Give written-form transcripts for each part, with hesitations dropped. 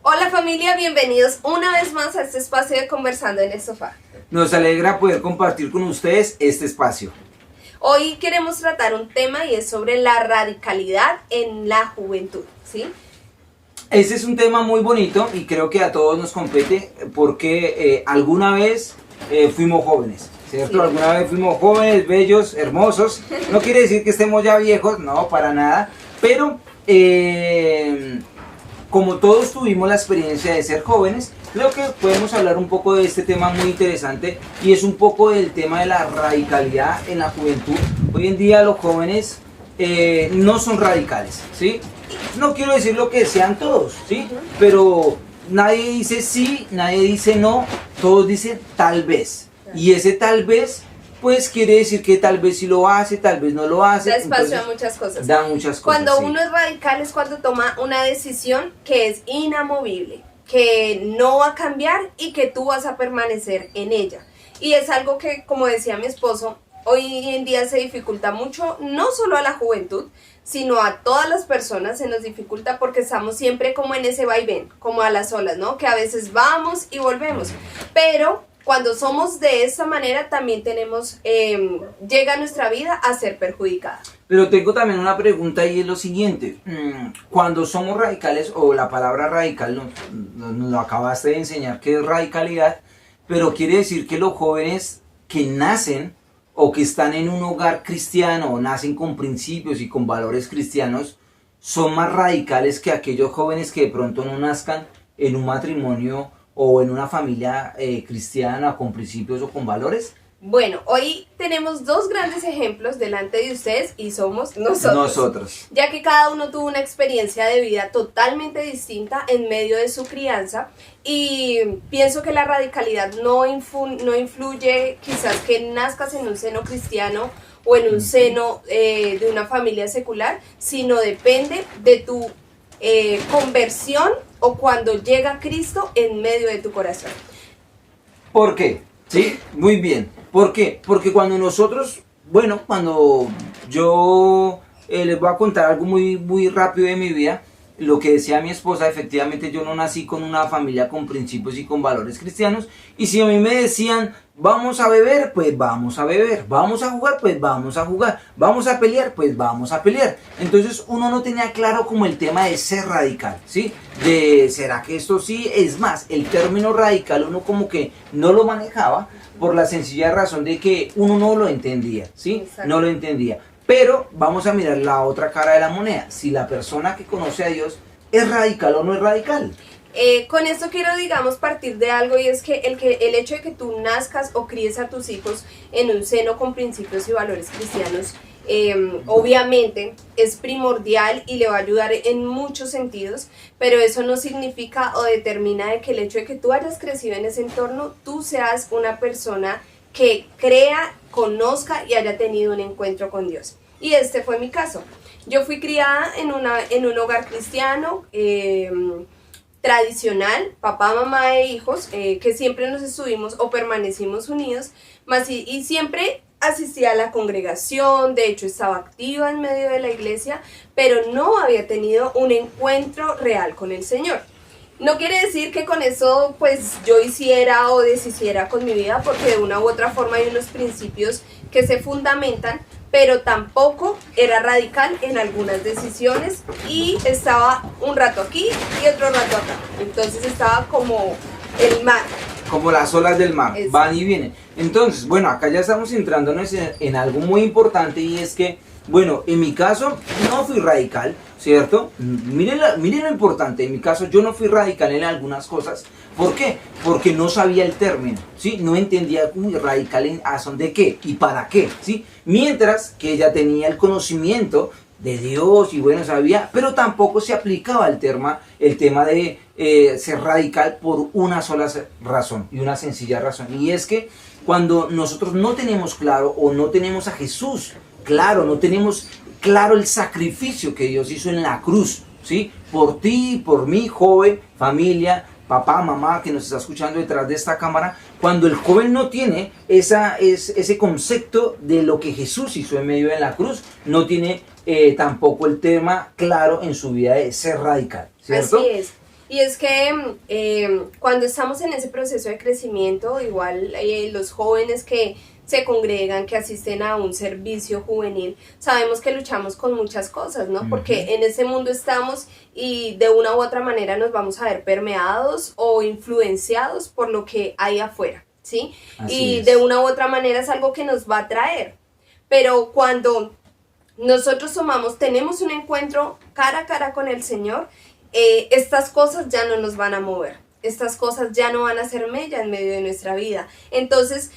Hola familia, bienvenidos una vez más a este espacio de Conversando en el Sofá. Nos alegra poder compartir con ustedes este espacio. Hoy queremos tratar un tema y es sobre la radicalidad en la juventud, ¿sí? Ese es un tema muy bonito y creo que a todos nos compete porque alguna vez fuimos jóvenes, ¿cierto? Sí. Alguna vez fuimos jóvenes, bellos, hermosos. No quiere decir que estemos ya viejos, no, para nada. Pero como todos tuvimos la experiencia de ser jóvenes, creo que podemos hablar un poco de este tema muy interesante y es un poco del tema de la radicalidad en la juventud. Hoy en día los jóvenes no son radicales, ¿sí? No quiero decir lo que sean todos, ¿sí? Pero nadie dice sí, nadie dice no, todos dicen tal vez. Y ese tal vez, pues quiere decir que tal vez sí lo hace, tal vez no lo hace. Da espacio entonces, a muchas cosas. Da muchas cosas. Cuando sí. uno es radical es cuando toma una decisión que es inamovible, que no va a cambiar y que tú vas a permanecer en ella. Y es algo que, como decía mi esposo, hoy en día se dificulta mucho, no solo a la juventud, sino a todas las personas se nos dificulta porque estamos siempre como en ese vaivén, como a las olas, ¿no? Que a veces vamos y volvemos, pero cuando somos de esa manera también tenemos, llega nuestra vida a ser perjudicada. Pero tengo también una pregunta y es lo siguiente, cuando somos radicales, o la palabra radical nos lo acabaste de enseñar que es radicalidad, pero quiere decir que los jóvenes que nacen o que están en un hogar cristiano o nacen con principios y con valores cristianos son más radicales que aquellos jóvenes que de pronto no nazcan en un matrimonio o en una familia cristiana con principios o con valores. Bueno, hoy tenemos dos grandes ejemplos delante de ustedes y somos nosotros. Ya que cada uno tuvo una experiencia de vida totalmente distinta en medio de su crianza y pienso que la radicalidad no influye quizás que nazcas en un seno cristiano o en un seno de una familia secular, sino depende de tu conversión o cuando llega Cristo en medio de tu corazón. ¿Por qué? Sí, muy bien. ¿Por qué? Porque cuando nosotros, cuando yo les voy a contar algo muy rápido de mi vida, lo que decía mi esposa, efectivamente yo no nací con una familia con principios y con valores cristianos, y si a mí me decían, vamos a beber, pues vamos a beber, vamos a jugar, pues vamos a jugar, vamos a pelear, pues vamos a pelear. Entonces uno no tenía claro como el tema de ser radical, ¿sí? De, ¿será que esto sí? Es más, el término radical uno como que no lo manejaba por la sencilla razón de que uno no lo entendía, ¿sí? Exacto. No lo entendía. Pero vamos a mirar la otra cara de la moneda. Si la persona que conoce a Dios es radical o no es radical. Con esto quiero, digamos, partir de algo y es que el hecho de que tú nazcas o críes a tus hijos en un seno con principios y valores cristianos, obviamente es primordial y le va a ayudar en muchos sentidos, pero eso no significa o determina de que el hecho de que tú hayas crecido en ese entorno, tú seas una persona que crea, conozca y haya tenido un encuentro con Dios. Y este fue mi caso. Yo fui criada en un hogar cristiano, tradicional, papá, mamá e hijos, que siempre nos estuvimos o permanecimos unidos, y siempre asistía a la congregación, de hecho estaba activa en medio de la iglesia, pero no había tenido un encuentro real con el Señor. No quiere decir que con eso pues yo hiciera o deshiciera con mi vida, porque de una u otra forma hay unos principios que se fundamentan, pero tampoco era radical en algunas decisiones y estaba un rato aquí y otro rato acá. Entonces estaba como el mar. Como las olas del mar, van y vienen. Entonces, acá ya estamos entrándonos en algo muy importante y es que, en mi caso no fui radical, ¿cierto? Miren lo importante, en mi caso yo no fui radical en algunas cosas. ¿Por qué? Porque no sabía el término, ¿sí? No entendía radical en razón de qué y para qué, ¿sí? Mientras que ella tenía el conocimiento de Dios y sabía, pero tampoco se aplicaba el tema de ser radical por una sola razón y una sencilla razón. Y es que cuando nosotros no tenemos claro o no tenemos a Jesús claro, no tenemos claro el sacrificio que Dios hizo en la cruz, ¿sí? Por ti, por mí, joven, familia, papá, mamá que nos está escuchando detrás de esta cámara, cuando el joven no tiene ese concepto de lo que Jesús hizo en medio de la cruz, no tiene tampoco el tema claro en su vida de ser radical, ¿cierto? Así es. Y es que cuando estamos en ese proceso de crecimiento, igual los jóvenes que se congregan, que asisten a un servicio juvenil, sabemos que luchamos con muchas cosas, ¿no? Porque en ese mundo estamos y de una u otra manera nos vamos a ver permeados o influenciados por lo que hay afuera, ¿sí? Y de una u otra manera es algo que nos va a traer. Pero cuando nosotros tenemos un encuentro cara a cara con el Señor, estas cosas ya no nos van a mover. Estas cosas ya no van a ser mella en medio de nuestra vida. Entonces,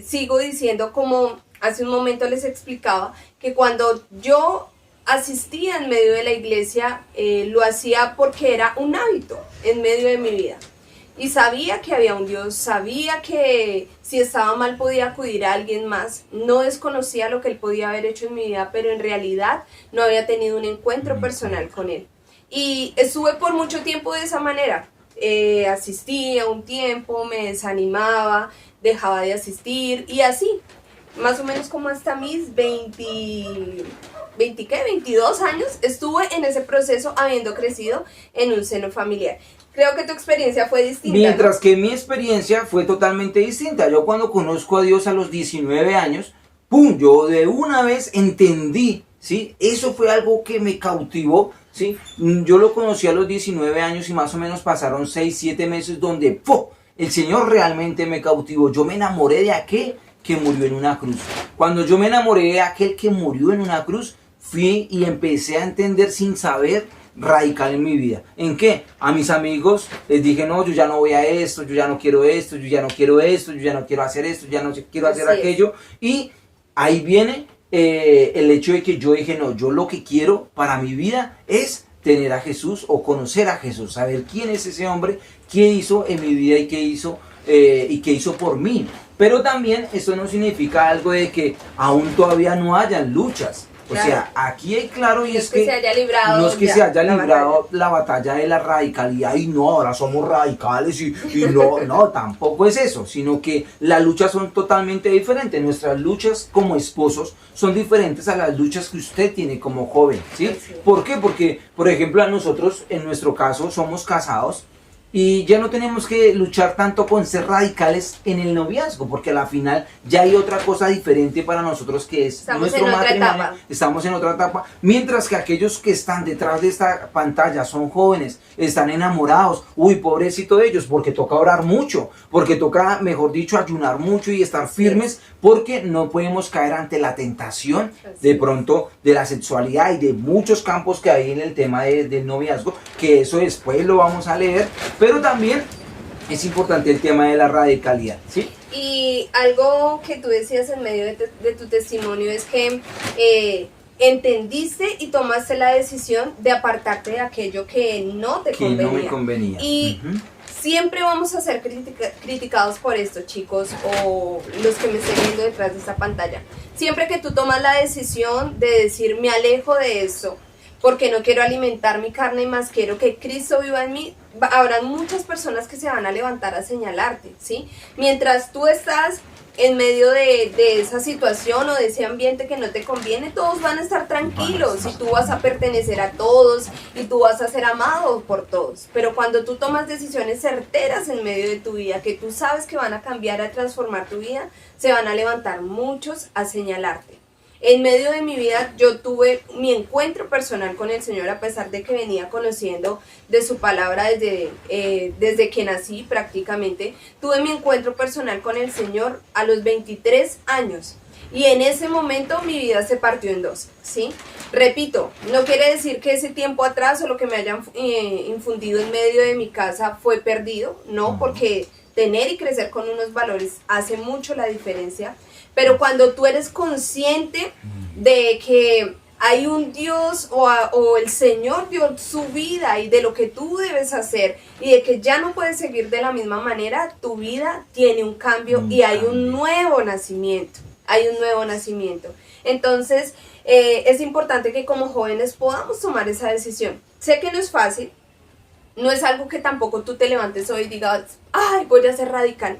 sigo diciendo, como hace un momento les explicaba, que cuando yo asistía en medio de la iglesia, lo hacía porque era un hábito en medio de mi vida. Y sabía que había un Dios, sabía que si estaba mal podía acudir a alguien más. No desconocía lo que Él podía haber hecho en mi vida, pero en realidad no había tenido un encuentro personal con Él. Y estuve por mucho tiempo de esa manera. Asistía un tiempo, me desanimaba, dejaba de asistir y así, más o menos como hasta mis 22 años, estuve en ese proceso habiendo crecido en un seno familiar. Creo que tu experiencia fue distinta. Mientras ¿no? que mi experiencia fue totalmente distinta. Yo cuando conozco a Dios a los 19 años, ¡pum! Yo de una vez entendí, ¿sí? Eso fue algo que me cautivó, ¿sí? Yo lo conocí a los 19 años y más o menos pasaron 6, 7 meses donde ¡pum! El Señor realmente me cautivó. Yo me enamoré de aquel que murió en una cruz. Cuando yo me enamoré de aquel que murió en una cruz, fui y empecé a entender sin saber radical en mi vida. ¿En qué? A mis amigos les dije, no, yo ya no voy a esto, yo ya no quiero esto, yo ya no quiero esto, yo ya no quiero hacer esto, ya no quiero hacer aquello. Y ahí viene el hecho de que yo dije, no, yo lo que quiero para mi vida es tener a Jesús o conocer a Jesús, saber quién es ese hombre, qué hizo en mi vida y qué hizo por mí. Pero también esto no significa algo de que aún todavía no hayan luchas. O claro. sea, aquí hay claro y es que se haya librado, no es que se haya librado la batalla de la radicalidad y no, ahora somos radicales y no, tampoco es eso, sino que las luchas son totalmente diferentes. Nuestras luchas como esposos son diferentes a las luchas que usted tiene como joven, ¿sí? Sí. ¿Por qué? Porque, por ejemplo, a nosotros, en nuestro caso, somos casados. Y ya no tenemos que luchar tanto con ser radicales en el noviazgo, porque a la final ya hay otra cosa diferente para nosotros que es nuestro matrimonio. Estamos en otra etapa. Mientras que aquellos que están detrás de esta pantalla son jóvenes, están enamorados. Uy, pobrecito de ellos, porque toca orar mucho, porque toca, mejor dicho, ayunar mucho y estar firmes, porque no podemos caer ante la tentación de pronto de la sexualidad y de muchos campos que hay en el tema del noviazgo, que eso después lo vamos a leer. Pero también es importante el tema de la radicalidad, ¿sí? Y algo que tú decías en medio de tu testimonio es que entendiste y tomaste la decisión de apartarte de aquello que no te convenía. No me convenía. Y siempre vamos a ser criticados por esto, chicos, o los que me estén viendo detrás de esta pantalla. Siempre que tú tomas la decisión de decir, me alejo de eso, porque no quiero alimentar mi carne y más quiero que Cristo viva en mí, habrán muchas personas que se van a levantar a señalarte, ¿sí? Mientras tú estás en medio de esa situación o de ese ambiente que no te conviene, todos van a estar tranquilos y tú vas a pertenecer a todos y tú vas a ser amado por todos. Pero cuando tú tomas decisiones certeras en medio de tu vida, que tú sabes que van a cambiar, a transformar tu vida, se van a levantar muchos a señalarte. En medio de mi vida yo tuve mi encuentro personal con el Señor, a pesar de que venía conociendo de su palabra desde que nací prácticamente. Tuve mi encuentro personal con el Señor a los 23 años y en ese momento mi vida se partió en dos, ¿sí? Repito, no quiere decir que ese tiempo atrás o lo que me hayan infundido en medio de mi casa fue perdido, no, porque tener y crecer con unos valores hace mucho la diferencia. Pero cuando tú eres consciente de que hay un Dios o el Señor dio su vida y de lo que tú debes hacer y de que ya no puedes seguir de la misma manera, tu vida tiene un cambio y hay un nuevo nacimiento. Hay un nuevo nacimiento. Entonces, es importante que como jóvenes podamos tomar esa decisión. Sé que no es fácil, no es algo que tampoco tú te levantes hoy y digas, ay, voy a ser radical.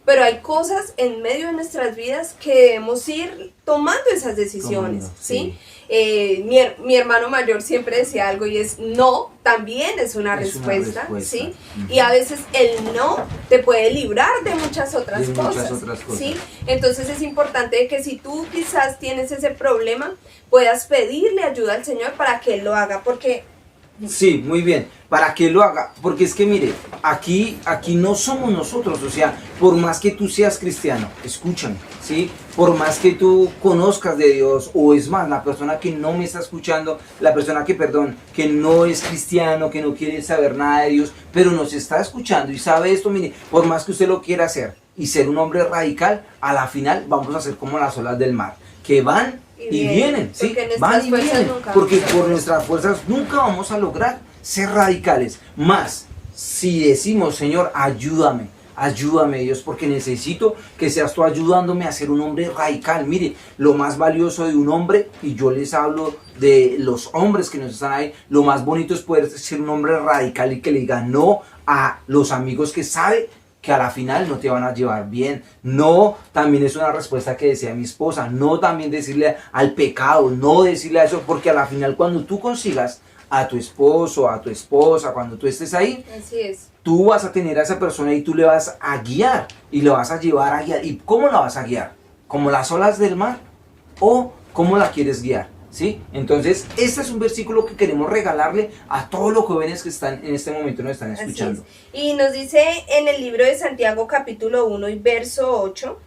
pero hay cosas en medio de nuestras vidas que debemos ir tomando esas decisiones, ¿sí? Mi hermano mayor siempre decía algo y es no, también es una respuesta, ¿sí? Y a veces el no te puede librar de muchas otras cosas, ¿sí? Entonces es importante que si tú quizás tienes ese problema, puedas pedirle ayuda al Señor para que Él lo haga, porque... Sí, muy bien, para que lo haga, porque es que mire, aquí no somos nosotros, o sea, por más que tú seas cristiano, escúchame, ¿sí? Por más que tú conozcas de Dios, o es más, la persona que no me está escuchando, la persona que no es cristiano, que no quiere saber nada de Dios, pero nos está escuchando y sabe esto, mire, por más que usted lo quiera hacer y ser un hombre radical, a la final vamos a ser como las olas del mar, que van y vienen, ¿sí? Van y vienen, porque por nuestras fuerzas nunca vamos a lograr ser radicales. Más, si decimos, Señor, ayúdame, Dios, porque necesito que seas tú ayudándome a ser un hombre radical. Mire, lo más valioso de un hombre, y yo les hablo de los hombres que nos están ahí, lo más bonito es poder ser un hombre radical y que le diga no a los amigos que sabe que a la final no te van a llevar bien. No, también es una respuesta que decía mi esposa. No también decirle al pecado, no decirle a eso, porque a la final cuando tú consigas a tu esposo, a tu esposa, cuando tú estés ahí, así es, tú vas a tener a esa persona y tú le vas a guiar y le vas a llevar a guiar. ¿Y cómo la vas a guiar? ¿Como las olas del mar? ¿O cómo la quieres guiar? ¿Sí? Entonces, este es un versículo que queremos regalarle a todos los jóvenes que están en este momento nos están escuchando. Y nos dice en el libro de Santiago capítulo 1 y verso 8,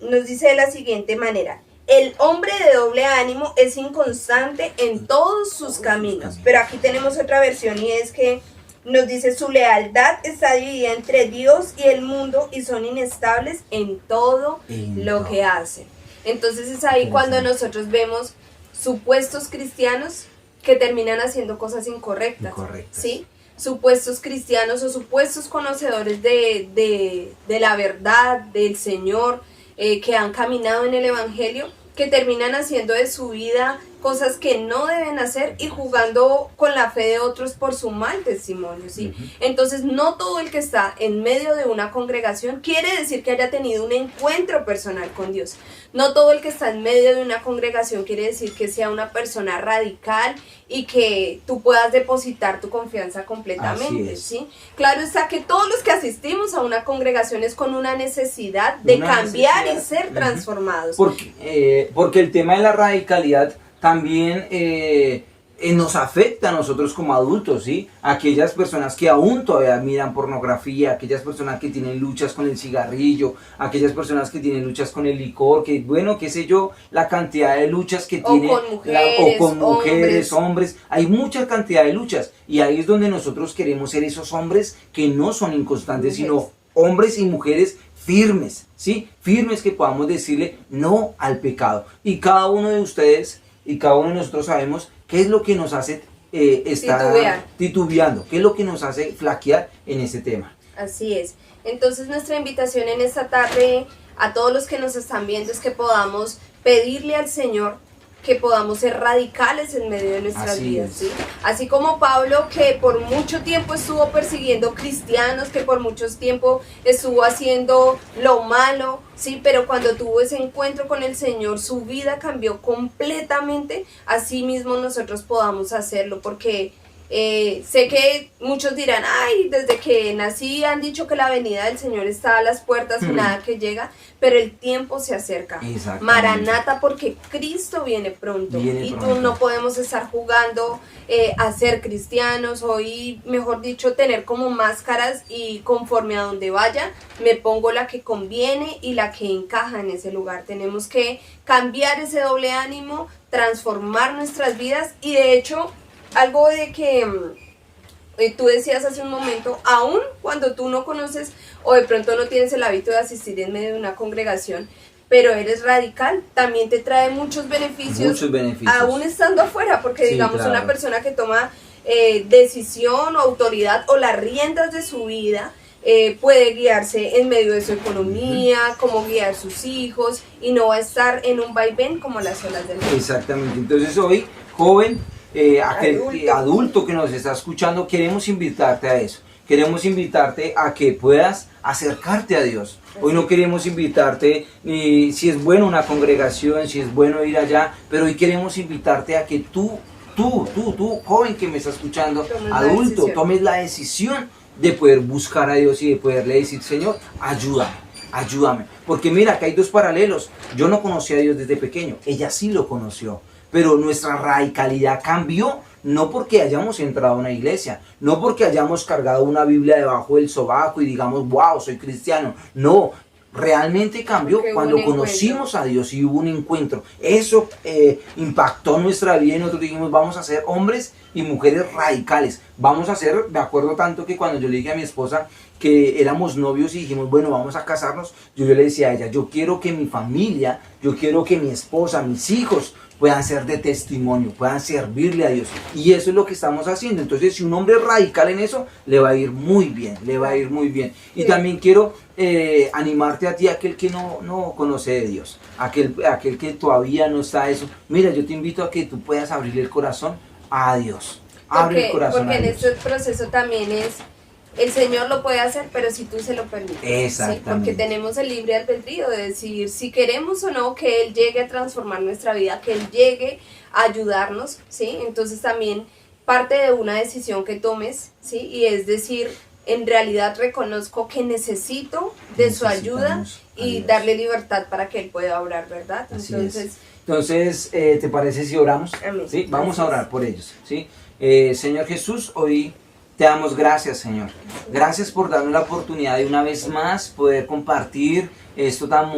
nos dice de la siguiente manera: el hombre de doble ánimo es inconstante en todos sus caminos. Pero aquí tenemos otra versión y es que nos dice: su lealtad está dividida entre Dios y el mundo y son inestables en todo lo que hacen. Entonces es ahí cuando nosotros vemos supuestos cristianos que terminan haciendo cosas incorrectas, ¿sí? Supuestos cristianos o supuestos conocedores de la verdad, del Señor, que han caminado en el Evangelio, que terminan haciendo de su vida cosas que no deben hacer y jugando con la fe de otros por su mal testimonio, ¿sí? Entonces, no todo el que está en medio de una congregación quiere decir que haya tenido un encuentro personal con Dios. No todo el que está en medio de una congregación quiere decir que sea una persona radical y que tú puedas depositar tu confianza completamente, ¿sí? Claro está que todos los que asistimos a una congregación es con una necesidad de cambiar y ser transformados. Porque el tema de la radicalidad también nos afecta a nosotros como adultos, ¿sí? Aquellas personas que aún todavía miran pornografía, aquellas personas que tienen luchas con el cigarrillo, aquellas personas que tienen luchas con el licor, que bueno, qué sé yo, la cantidad de luchas que tienen, o con mujeres, hombres, hay mucha cantidad de luchas, y ahí es donde nosotros queremos ser esos hombres que no son inconstantes, sino hombres y mujeres firmes, ¿sí? Firmes, que podamos decirle no al pecado. Y cada uno de ustedes y cada uno de nosotros sabemos qué es lo que nos hace estar titubeando, qué es lo que nos hace flaquear en ese tema. Así es. Entonces nuestra invitación en esta tarde a todos los que nos están viendo es que podamos pedirle al Señor que podamos ser radicales en medio de nuestras vidas, ¿sí? Así como Pablo, que por mucho tiempo estuvo persiguiendo cristianos, que por mucho tiempo estuvo haciendo lo malo, ¿sí? Pero cuando tuvo ese encuentro con el Señor, su vida cambió completamente. Así mismo nosotros podamos hacerlo, porque sé que muchos dirán: ay, desde que nací han dicho que la venida del Señor está a las puertas y nada que llega, pero el tiempo se acerca. Maranata, porque Cristo viene pronto. Tú no podemos estar jugando a ser cristianos, hoy, mejor dicho, tener como máscaras y conforme a donde vaya, me pongo la que conviene y la que encaja en ese lugar. Tenemos que cambiar ese doble ánimo, transformar nuestras vidas y de hecho, algo de que tú decías hace un momento, aún cuando tú no conoces o de pronto no tienes el hábito de asistir en medio de una congregación, pero eres radical, también te trae muchos beneficios. Aún estando afuera, porque digamos una persona que toma decisión o autoridad o las riendas de su vida, puede guiarse en medio de su economía, cómo guiar sus hijos y no va a estar en un vaivén como las olas del mar. Exactamente, entonces hoy, joven, aquel adulto que nos está escuchando, queremos invitarte a eso. queremos invitarte a que puedas acercarte a Dios. Hoy no queremos invitarte si es bueno una congregación, si es bueno ir allá, pero hoy queremos invitarte a que tú, joven que me está escuchando, adulto, tomes la decisión de poder buscar a Dios y de poderle decir, Señor, ayúdame. Porque mira, que hay dos paralelos. Yo no conocí a Dios desde pequeño, ella sí lo conoció. Pero nuestra radicalidad cambió, no porque hayamos entrado a una iglesia, no porque hayamos cargado una Biblia debajo del sobaco y digamos, wow, soy cristiano. No, realmente cambió cuando conocimos a Dios y hubo un encuentro. Eso impactó nuestra vida y nosotros dijimos, vamos a ser hombres y mujeres radicales. Vamos a ser, me acuerdo tanto que cuando yo le dije a mi esposa que éramos novios y dijimos, bueno, vamos a casarnos, yo le decía a ella, yo quiero que mi familia, yo quiero que mi esposa, mis hijos, puedan ser de testimonio, puedan servirle a Dios. Y eso es lo que estamos haciendo. Entonces, si un hombre es radical en eso, le va a ir muy bien, le va a ir muy bien. Y también quiero animarte a ti, aquel que no conoce de Dios, aquel que todavía no está eso. Mira, yo te invito a que tú puedas abrirle el corazón a Dios. Abre el corazón a Dios. Porque en este proceso también es, el Señor lo puede hacer, pero si tú se lo permites. Exactamente. ¿sí? Porque tenemos el libre albedrío de decidir si queremos o no que Él llegue a transformar nuestra vida, que Él llegue a ayudarnos, ¿sí? Entonces también parte de una decisión que tomes, ¿sí? Y es decir, en realidad reconozco que necesito de su ayuda y darle libertad para que Él pueda obrar, ¿verdad? Entonces, ¿te parece si oramos? Amén. ¿Sí? Vamos a orar por ellos, ¿sí? Señor Jesús, hoy te damos gracias, Señor. Gracias por darnos la oportunidad de una vez más poder compartir esto tan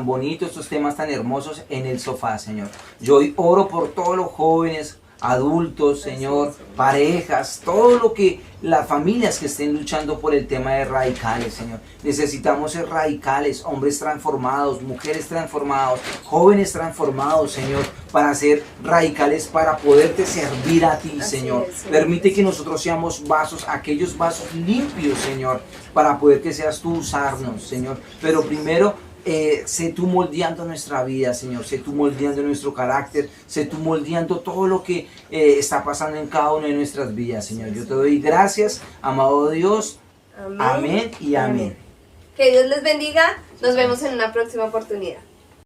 bonito, estos temas tan hermosos en el sofá, Señor. Yo hoy oro por todos los jóvenes, adultos, Señor, parejas, todo lo que las familias que estén luchando por el tema de radicales, Señor. Necesitamos ser radicales, hombres transformados, mujeres transformados, jóvenes transformados, Señor, para ser radicales, para poderte servir a ti, Señor. Permite que nosotros seamos vasos, aquellos vasos limpios, Señor, para poder que seas tú usarnos, Señor. Pero primero, sé tú moldeando nuestra vida, Señor, sé tú moldeando nuestro carácter, sé tú moldeando todo lo que está pasando en cada una de nuestras vidas, Señor. Yo te doy gracias, amado Dios. Amén y amén. Que Dios les bendiga. Nos vemos en una próxima oportunidad.